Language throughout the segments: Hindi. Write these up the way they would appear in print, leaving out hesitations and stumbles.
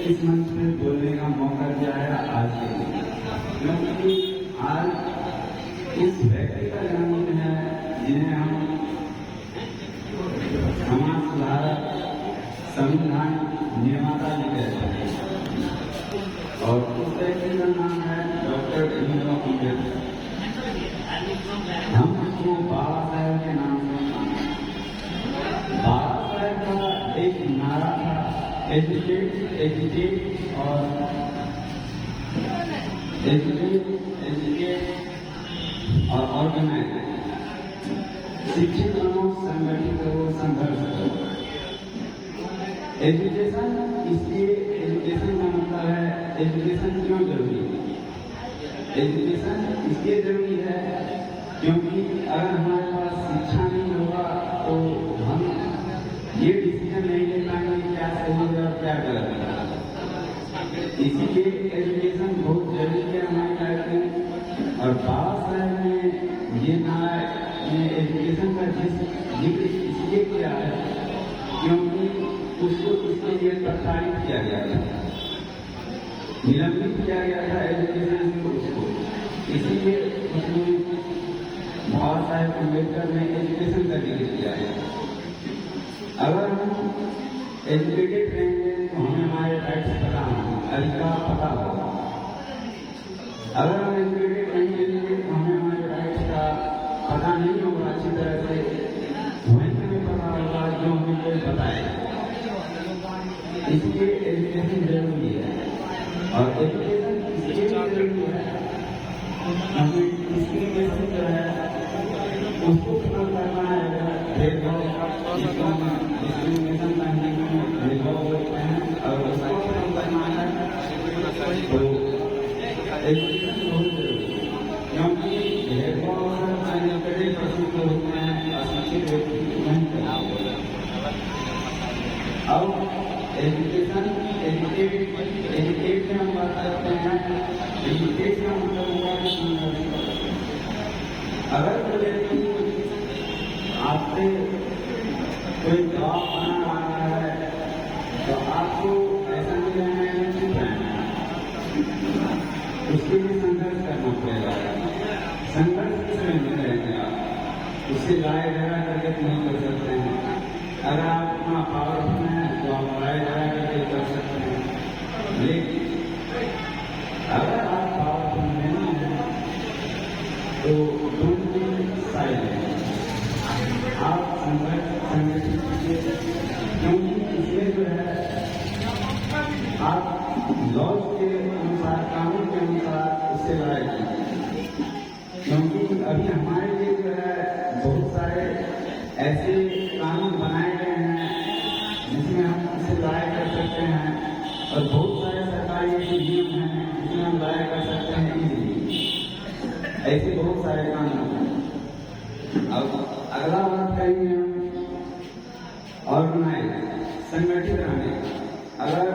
इस मंच में बोलने का मौका दिया है आज के लिए, क्योंकि आज इस व्यक्ति का जन्मदिन है जिन्हें हम समाज सुधारक, संविधान निर्माता भी कहते हैं, और उस व्यक्ति का नाम है डॉक्टर भीमराव अम्बेडकर। हम उसको बाबा साहेब के नाम से बाबा साहेब का एक नारा था, एजुकेट और ऑर्गेनाइज, शिक्षित बनो, संगठित करो, संघर्ष करो। एजुकेशन, इसलिए एजुकेशन का मतलब है एजुकेशन क्यों जरूरी है? एजुकेशन इसलिए जरूरी है क्योंकि अगर हमारे पास शिक्षा नहीं होगा तो हम ये डिसीजन नहीं ले पाएंगे क्या सही है और क्या गलत है। इसीलिए एजुकेशन बहुत जरूरी है हमारी लाइफ में। और बाबा साहब ने ये नारा एजुकेशन का जिक्र इसलिए किया है क्योंकि उसको इसके लिए प्रसारित किया गया था, निलंबित किया गया था एजुकेशन से उसको, इसीलिए उसने बाबा साहेब अम्बेडकर ने एजुकेशन का जिक्र किया है। अगर हम एजुकेटेड रहेंगे तो हमें हमारे राइट्स पता होंगे, अधिकार पता होगा। अगर हम एजुकेटेड नहीं रहेंगे तो हमें हमारे राइट्स का पता नहीं होगा अच्छी तरह से, वहीं हमें पता होगा जो हमें कोई बताएगा। इसलिए एजुकेशन जरूरी है। और एजुकेशन इसलिए जरूरी है क्योंकि डिस्क्रिमिनेशन जो है उसको खत्म करना है। भेदभाव, डिस्क्रिमिनेशन का हिंदी में भेदभाव बोलते हैं, और उसको खत्म करना है तो एजुकेशन बहुत जरूरी है। क्योंकि भेदभाव अनएजुकेटेड पर्सन को होते हैं, अशिक्षित व्यक्ति नहीं कराते। अब एजुकेशन एजुकेट में हम बात करते हैं, एजुकेट का मतलब हुआ है अगर कोई व्यक्ति आपसे कोई जॉब बना रहा है तो आपको ऐसा नहीं रहना है, चुप रहना है, उसके लिए संघर्ष करना पड़ेगा। संघर्ष किसमें नहीं रहेंगे आप, उससे लड़ाई झगड़ा करके नहीं कर सकते हैं। अगर आप अपना पावरफुल हैं तो आप लड़ाई झगड़ा करके कर सकते हैं, लेकिन अगर आप पावरफुल नहीं हैं तो डोंट बी साइलेंट, आप संगठित कीजिए। क्योंकि इसमें जो है आप लॉज के अनुसार, कानून के अनुसार उससे लड़ाई कीजिए। क्योंकि अभी हमारे लिए जो है बहुत सारे ऐसे कानून बनाए गए हैं जिसमें हम उससे लड़ाई कर सकते हैं, और बहुत सारे सरकारी ऐसे नियम हैं जिसमें हम लड़ाई कर सकते हैं इजीली। ऐसे बहुत सारे कानून हैं। अब अगला बात करेंगे हम ऑर्गेनाइज, संगठित रहने। अगर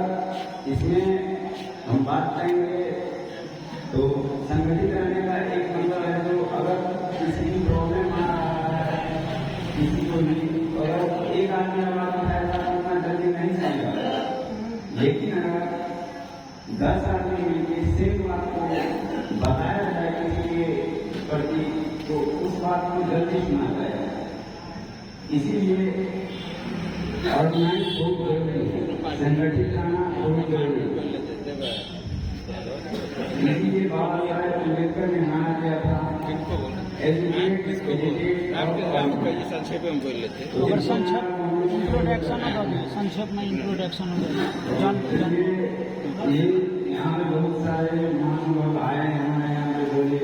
इसमें हम बात करेंगे तो संगठित रहने का एक मतलब है जो अगर किसी की प्रॉब्लम आ रहा है, किसी को नहीं, अगर एक आदमी बात उठाएगा तो उतना जल्दी नहीं समझेगा, लेकिन अगर 10 आदमी मिलकर सेम बात को बताया जाए किसी के प्रति तो उस बात को जल्दी सुना जाएगा। इसीलिए ऑर्गेनाइज बहुत जरूरी है, संगठित रहना बहुत जरूरी है। इसीलिए बाबा साहेब अम्बेडकर ने नारा दिया था संक्षेप में बोल लेते हैं। अगर संक्षेप इंट्रोडक्शन होगा, संक्षेप में इंट्रोडक्शन होगा। ये यहाँ पे बहुत सारे महान लोग आए हैं, हमारे यहाँ पे बोले